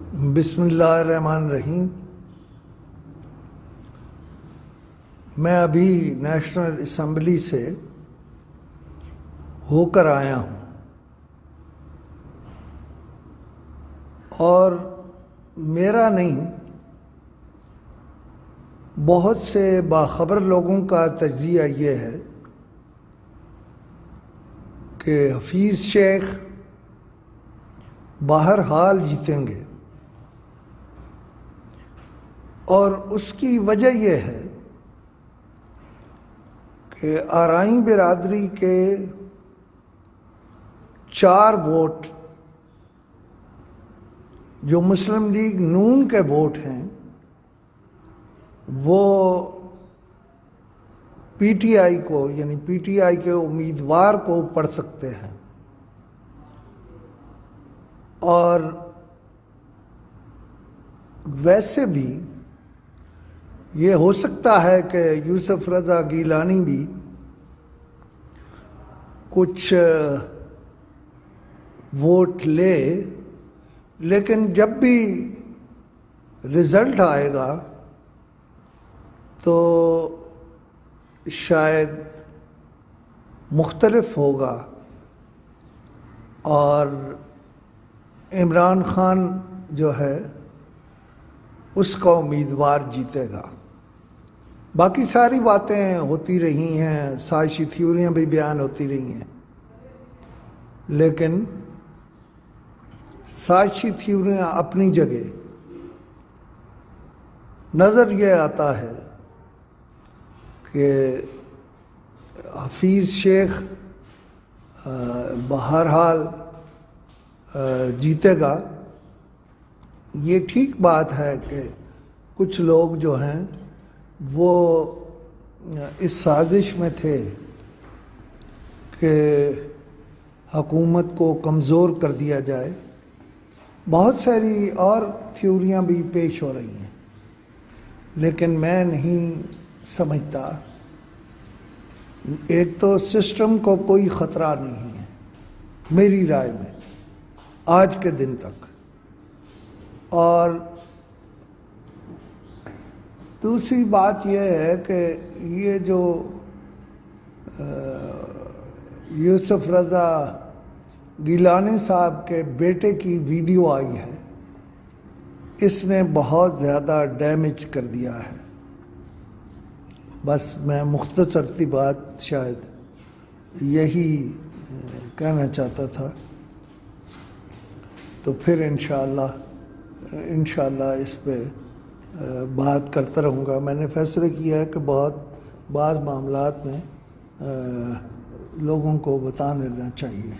بسم اللہ الرحمن الرحیم۔ میں ابھی نیشنل اسمبلی سے ہو کر آیا ہوں اور میرا نہیں، بہت سے باخبر لوگوں کا تجزیہ یہ ہے کہ حفیظ شیخ بہرحال جیتیں گے، اور اس کی وجہ یہ ہے کہ آرائیں برادری کے 4 ووٹ جو مسلم لیگ نون کے ووٹ ہیں وہ پی ٹی آئی کو، یعنی پی ٹی آئی کے امیدوار کو پڑھ سکتے ہیں، اور ویسے بھی یہ ہو سکتا ہے کہ یوسف رضا گیلانی بھی کچھ ووٹ لے، لیکن جب بھی رزلٹ آئے گا تو شاید مختلف ہوگا اور عمران خان جو ہے اس کا امیدوار جیتے گا۔ باقی ساری باتیں ہوتی رہی ہیں، سازشی تھیوریاں بھی بیان ہوتی رہی ہیں، لیکن سازشی تھیوریاں اپنی جگہ، نظر یہ آتا ہے کہ حفیظ شیخ بہرحال جیتے گا۔ یہ ٹھیک بات ہے کہ کچھ لوگ جو ہیں وہ اس سازش میں تھے کہ حکومت کو کمزور کر دیا جائے۔ بہت ساری اور تھیوریاں بھی پیش ہو رہی ہیں، لیکن میں نہیں سمجھتا، ایک تو سسٹم کو کوئی خطرہ نہیں ہے میری رائے میں آج کے دن تک، اور دوسری بات یہ ہے کہ یہ جو یوسف رضا گیلانی صاحب کے بیٹے کی ویڈیو آئی ہے، اس نے بہت زیادہ ڈیمیج کر دیا ہے۔ بس میں مختصر سی بات شاید یہی کہنا چاہتا تھا، تو پھر انشاءاللہ اس پہ بات کرتا رہوں گا۔ میں نے فیصلہ کیا ہے کہ بعض معاملات میں لوگوں کو بتا لینا چاہیے۔